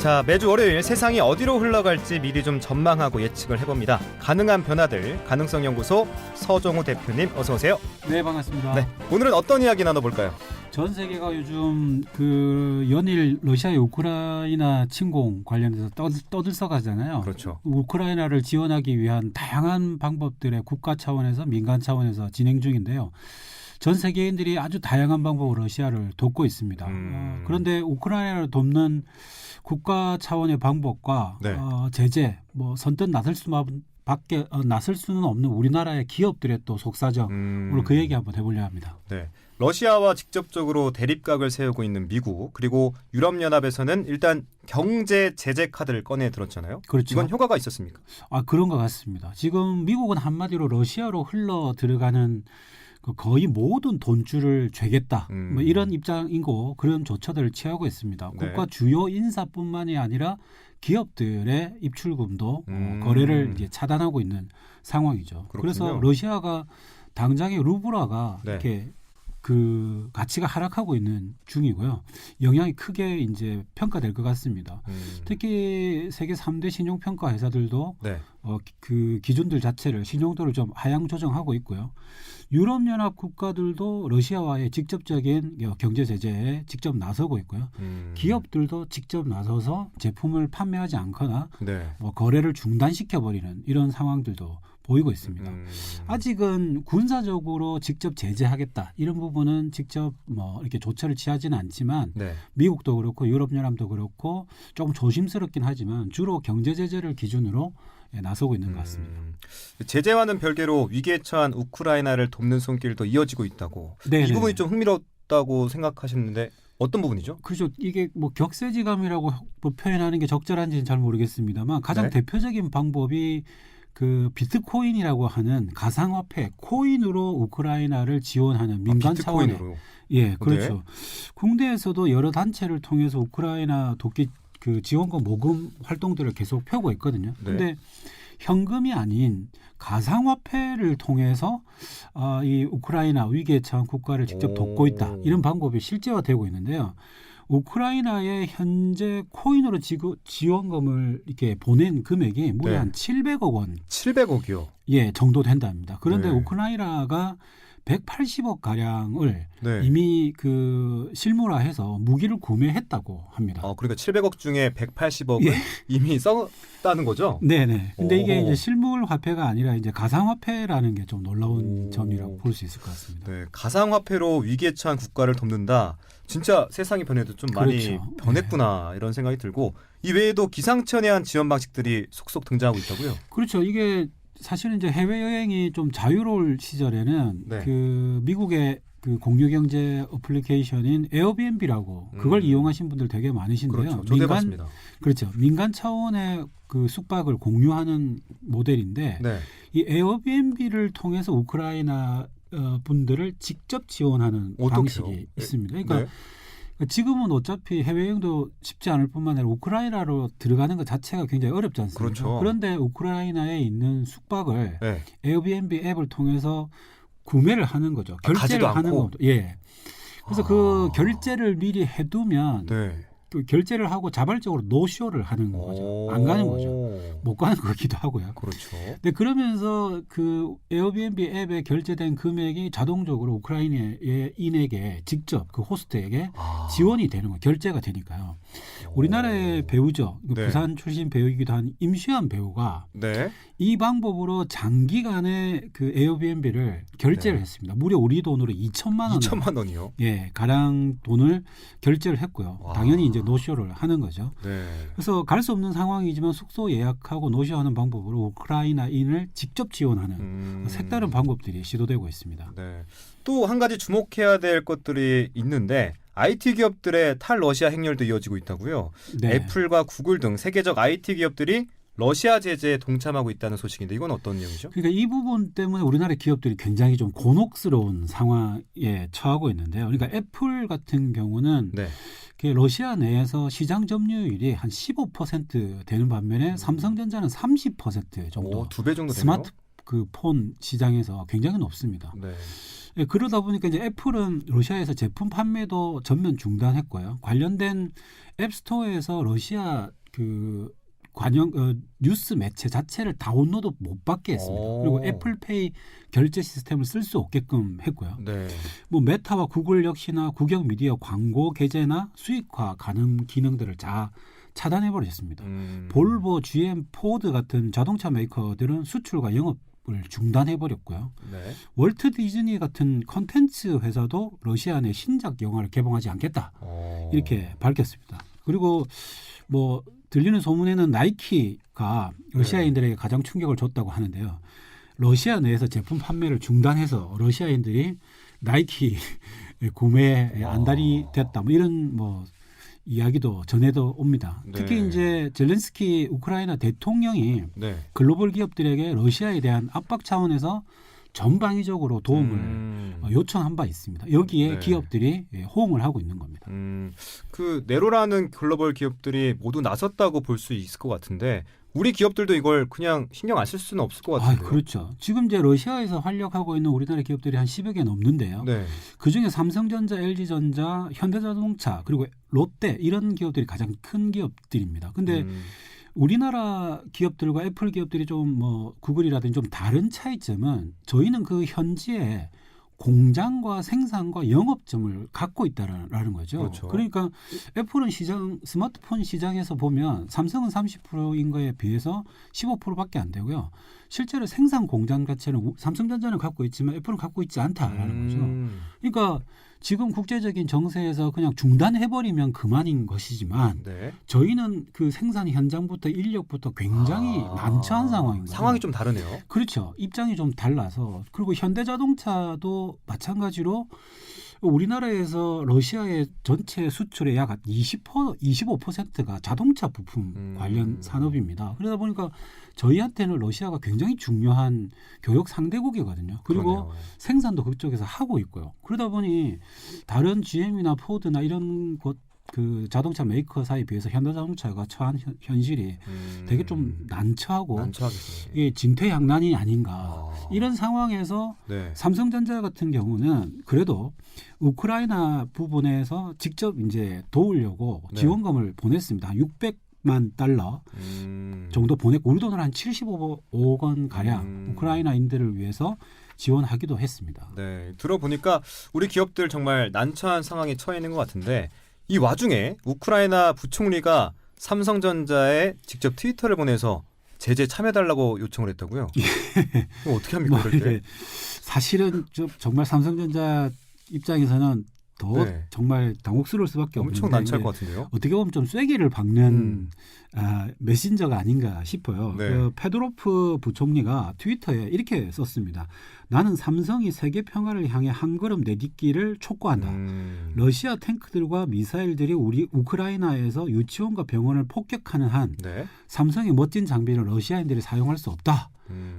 자, 매주 월요일 세상이 어디로 흘러갈지 미리 좀 전망하고 예측을 해봅니다. 가능한 변화들 가능성연구소 서정우 대표님 어서 오세요. 네, 반갑습니다. 네, 오늘은 어떤 이야기 나눠볼까요? 전 세계가 요즘 그 연일 러시아의 우크라이나 침공 관련해서 떠들썩하잖아요. 그렇죠. 우크라이나를 지원하기 위한 다양한 방법들의 국가 차원에서 민간 차원에서 진행 중인데요. 전 세계인들이 아주 다양한 방법으로 러시아를 돕고 있습니다. 그런데 우크라이나를 돕는 국가 차원의 방법과 네. 제재, 선뜻 나설 수는 없는 우리나라의 기업들의 또 속사정, 오늘 그 얘기 한번 해보려 합니다. 네. 러시아와 직접적으로 대립각을 세우고 있는 미국, 그리고 유럽연합에서는 일단 경제 제재 카드를 꺼내 들었잖아요. 그렇죠. 이건 효과가 있었습니까? 그런 것 같습니다. 지금 미국은 한마디로 러시아로 흘러 들어가는 거의 모든 돈줄을 죄겠다. 이런 입장이고 그런 조처들을 취하고 있습니다. 네. 국가 주요 인사뿐만이 아니라 기업들의 입출금도 거래를 이제 차단하고 있는 상황이죠. 그렇군요. 그래서 러시아가 당장의 루블화가 네. 이렇게 그 가치가 하락하고 있는 중이고요. 영향이 크게 이제 평가될 것 같습니다. 특히 세계 3대 신용평가 회사들도 네. 그 기준들 자체를 신용도를 좀 하향 조정하고 있고요. 유럽연합 국가들도 러시아와의 직접적인 경제 제재에 직접 나서고 있고요. 기업들도 직접 나서서 제품을 판매하지 않거나 네. 거래를 중단시켜버리는 이런 상황들도 보이고 있습니다. 아직은 군사적으로 직접 제재하겠다 이런 부분은 직접 이렇게 조처를 취하지는 않지만 네. 미국도 그렇고 유럽연합도 그렇고 조금 조심스럽긴 하지만 주로 경제 제재를 기준으로 나서고 있는 것 같습니다. 제재와는 별개로 위기에 처한 우크라이나를 돕는 손길도 이어지고 있다고. 네네. 이 부분이 좀 흥미롭다고 생각하시는데 어떤 부분이죠? 그렇죠. 이게 격세지감이라고 표현하는 게 적절한지는 잘 모르겠습니다만 가장 네. 대표적인 방법이 그 비트코인이라고 하는 가상화폐 코인으로 우크라이나를 지원하는 민간 차원의 비트코인으로. 그렇죠. 네. 국내에서도 여러 단체를 통해서 우크라이나 돕기 그 지원금 모금 활동들을 계속 펴고 있거든요. 그런데 네. 현금이 아닌 가상화폐를 통해서 이 우크라이나 위기에 처한 국가를 직접 돕고 있다. 이런 방법이 실제화되고 있는데요. 우크라이나의 현재 코인으로 지원금을 이렇게 보낸 금액이 무려 네. 한 700억 원 700억이요. 정도 된답니다. 그런데 네. 우크라이나가 180억 가량을 네. 이미 그 실물화해서 무기를 구매했다고 합니다. 그러니까 700억 중에 180억은 이미 썼다는 거죠? 네네. 근데 이게 오. 이제 실물 화폐가 아니라 이제 가상화폐라는 게 좀 놀라운 점이라고 볼 수 있을 것 같습니다. 네, 가상화폐로 위기에 처한 국가를 돕는다. 진짜 세상이 변해도 좀 많이 그렇죠. 변했구나 이런 생각이 들고 이 외에도 기상천외한 지원 방식들이 속속 등장하고 있다고요? 그렇죠. 이게 사실은 이제 해외 여행이 좀 자유로울 시절에는 네. 그 미국의 그 공유 경제 어플리케이션인 에어비앤비라고 그걸 이용하신 분들 되게 많으신데요. 그렇죠. 저도 해봤습니다. 그렇죠. 민간 차원의 그 숙박을 공유하는 모델인데 네. 이 에어비앤비를 통해서 우크라이나 분들을 직접 지원하는 어떡해요? 방식이 있습니다. 그러니까 네. 지금은 어차피 해외여행도 쉽지 않을 뿐만 아니라 우크라이나로 들어가는 것 자체가 굉장히 어렵지 않습니까? 그렇죠. 그런데 우크라이나에 있는 숙박을 네. 에어비앤비 앱을 통해서 구매를 하는 거죠. 결제를 가지도 하는 않고? 거죠. 그래서 그 결제를 미리 해두면 네. 그 결제를 하고 자발적으로 노쇼를 하는 거죠. 안 가는 거죠. 못 가는 거기도 하고요. 그렇죠. 네, 그러면서 그 에어비앤비 앱에 결제된 금액이 자동적으로 우크라이나인에게 직접 그 호스트에게 지원이 되는 거예요. 결제가 되니까요. 우리나라의 배우죠. 네. 부산 출신 배우이기도 한 임수연 배우가 네. 이 방법으로 장기간의 그 에어비앤비를 결제를 네. 했습니다. 무려 우리 돈으로 2천만 원. 2천만 원이요? 가량 돈을 결제를 했고요. 와. 당연히 이제 노쇼를 하는 거죠. 네. 그래서 갈 수 없는 상황이지만 숙소 예약하고 노쇼하는 방법으로 우크라이나인을 직접 지원하는 색다른 방법들이 시도되고 있습니다. 네. 또 한 가지 주목해야 될 것들이 있는데 IT 기업들의 탈러시아 행렬도 이어지고 있다고요. 네. 애플과 구글 등 세계적 IT 기업들이 러시아 제재에 동참하고 있다는 소식인데 이건 어떤 내용이죠? 그러니까 이 부분 때문에 우리나라 기업들이 굉장히 좀 곤혹스러운 상황에 처하고 있는데요. 그러니까 애플 같은 경우는 네. 러시아 내에서 시장 점유율이 한 15% 되는 반면에 삼성전자는 30% 정도. 2배 정도 되네요. 스마트 그 폰 시장에서 굉장히 높습니다. 네. 예, 그러다 보니까 이제 애플은 러시아에서 제품 판매도 전면 중단했고요. 관련된 앱스토어에서 러시아 그 뉴스 매체 자체를 다운로드 못 받게 했습니다. 그리고 애플페이 결제 시스템을 쓸 수 없게끔 했고요. 네. 뭐 메타와 구글 역시나 국영 미디어 광고 게재나 수익화 가능 기능들을 차단해 버렸습니다. 볼보, GM, 포드 같은 자동차 메이커들은 수출과 영업을 중단해 버렸고요. 네. 월트 디즈니 같은 컨텐츠 회사도 러시아 내 신작 영화를 개봉하지 않겠다. 이렇게 밝혔습니다. 그리고 뭐 들리는 소문에는 나이키가 러시아인들에게 가장 충격을 줬다고 하는데요. 러시아 내에서 제품 판매를 중단해서 러시아인들이 나이키 구매에 안달이 됐다. 뭐 이런 뭐 이야기도 전해도 옵니다. 네. 특히 이제 젤렌스키 우크라이나 대통령이 네. 글로벌 기업들에게 러시아에 대한 압박 차원에서 전방위적으로 도움을 요청한 바 있습니다. 여기에 네. 기업들이 호응을 하고 있는 겁니다. 그 네로라는 글로벌 기업들이 모두 나섰다고 볼 수 있을 것 같은데 우리 기업들도 이걸 그냥 신경 안 쓸 수는 없을 것 같은데요. 그렇죠. 지금 이제 러시아에서 활약하고 있는 우리나라 기업들이 한 10여 개 넘는데요. 네. 그중에 삼성전자, LG전자, 현대자동차 그리고 롯데 이런 기업들이 가장 큰 기업들입니다. 근데 우리나라 기업들과 애플 기업들이 좀 뭐 구글이라든지 좀 다른 차이점은 저희는 그 현지에 공장과 생산과 영업점을 갖고 있다라는 거죠. 그렇죠. 그러니까 애플은 스마트폰 시장에서 보면 삼성은 30%인 거에 비해서 15%밖에 안 되고요. 실제로 생산 공장 자체는 삼성전자는 갖고 있지만 애플은 갖고 있지 않다라는 거죠. 그러니까 지금 국제적인 정세에서 그냥 중단해버리면 그만인 것이지만 네. 저희는 그 생산 현장부터 인력부터 굉장히 난처한 상황인 거죠. 상황이 좀 다르네요. 그렇죠. 입장이 좀 달라서 그리고 현대자동차도 마찬가지로 우리나라에서 러시아의 전체 수출의 약 25%가 자동차 부품 관련 산업입니다. 그러다 보니까 저희한테는 러시아가 굉장히 중요한 교역 상대국이거든요. 그리고 그러네요. 생산도 그쪽에서 하고 있고요. 그러다 보니 다른 GM이나 포드나 이런 곳 그 자동차 메이커사에 비해서 현대자동차가 처한 현실이 되게 좀 난처하고 이게 진퇴양난이 아닌가 이런 상황에서 네. 삼성전자 같은 경우는 그래도 우크라이나 부분에서 직접 이제 도우려고 네. 지원금을 보냈습니다. 600만 달러 정도 보냈고 우리 돈으로 한 75억 원 가량 우크라이나인들을 위해서 지원하기도 했습니다. 네, 들어보니까 우리 기업들 정말 난처한 상황에 처해 있는 것 같은데 이 와중에 우크라이나 부총리가 삼성전자에 직접 트위터를 보내서 제재 참여해달라고 요청을 했다고요? 그럼 어떻게 합니까? 그럴 때? 사실은 좀 정말 삼성전자 입장에서는 더 네. 정말 당혹스러울 수밖에 없는데 엄청 난처할 것 같은데요? 어떻게 보면 좀 쐐기를 박는 메신저가 아닌가 싶어요. 네. 그 페도로프 부총리가 트위터에 이렇게 썼습니다. 나는 삼성이 세계 평화를 향해 한 걸음 내딛기를 촉구한다. 러시아 탱크들과 미사일들이 우리 우크라이나에서 유치원과 병원을 폭격하는 한 네. 삼성의 멋진 장비를 러시아인들이 사용할 수 없다.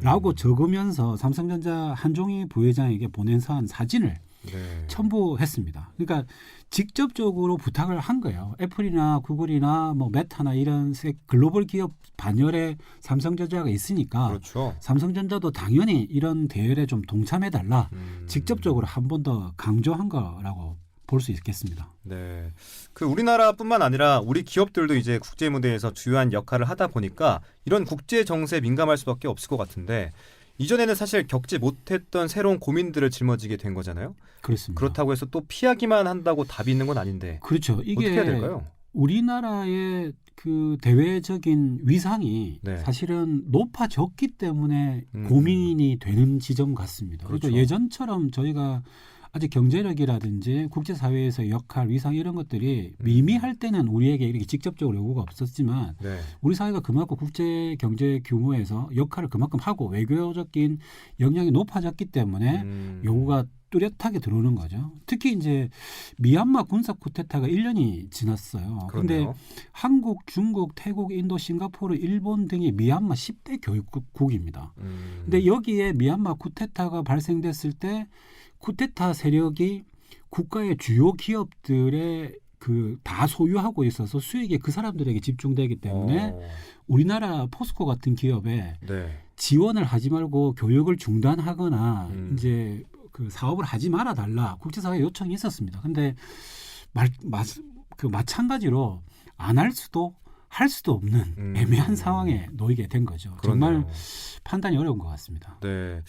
라고 적으면서 삼성전자 한종희 부회장에게 보낸 사진을 네. 첨부했습니다. 그러니까 직접적으로 부탁을 한 거예요. 애플이나 구글이나 뭐 메타나 이런 글로벌 기업 반열에 삼성전자가 있으니까 그렇죠. 삼성전자도 당연히 이런 대열에 좀 동참해달라. 직접적으로 한 번 더 강조한 거라고 볼 수 있겠습니다. 네, 그 우리나라뿐만 아니라 우리 기업들도 이제 국제 무대에서 주요한 역할을 하다 보니까 이런 국제 정세에 민감할 수밖에 없을 것 같은데 이전에는 사실 겪지 못했던 새로운 고민들을 짊어지게 된 거잖아요. 그렇습니다. 그렇다고 해서 또 피하기만 한다고 답이 있는 건 아닌데. 그렇죠. 이게 어떻게 해야 될까요? 우리나라의 그 대외적인 위상이 네. 사실은 높아졌기 때문에 고민이 되는 지점 같습니다. 그렇죠. 그러니까 예전처럼 저희가 아직 경제력이라든지 국제사회에서의 역할, 위상 이런 것들이 미미할 때는 우리에게 이렇게 직접적으로 요구가 없었지만 네. 우리 사회가 그만큼 국제 경제 규모에서 역할을 그만큼 하고 외교적인 역량이 높아졌기 때문에 요구가 뚜렷하게 들어오는 거죠. 특히 이제 미얀마 군사 쿠데타가 1년이 지났어요. 그런데 한국, 중국, 태국, 인도, 싱가포르, 일본 등이 미얀마 10대 교육국입니다. 근데 여기에 미얀마 쿠데타가 발생됐을 때 쿠데타 세력이 국가의 주요 기업들의 그 다 소유하고 있어서 수익이 그 사람들에게 집중되기 때문에 우리나라 포스코 같은 기업에 네. 지원을 하지 말고 교육을 중단하거나 음. 이제 그 사업을 하지 말아 달라 국제사회 요청이 있었습니다. 근데 마찬가지로 안 할 수도 할 수도 없는 애매한 상황에 놓이게 된 거죠. 그렇네요. 정말 판단이 어려운 것 같습니다. 네,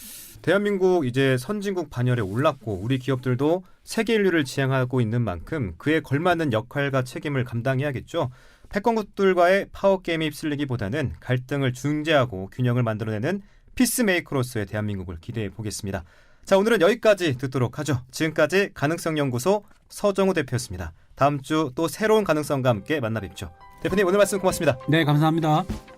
대한민국 이제 선진국 반열에 올랐고 우리 기업들도 세계 인류를 지향하고 있는 만큼 그에 걸맞는 역할과 책임을 감당해야겠죠. 패권국들과의 파워게임에 휩쓸리기보다는 갈등을 중재하고 균형을 만들어내는 피스메이커로서의 대한민국을 기대해 보겠습니다. 자, 오늘은 여기까지 듣도록 하죠. 지금까지 가능성연구소 서정우 대표였습니다. 다음 주 또 새로운 가능성과 함께 만나 뵙죠. 대표님 오늘 말씀 고맙습니다. 네, 감사합니다.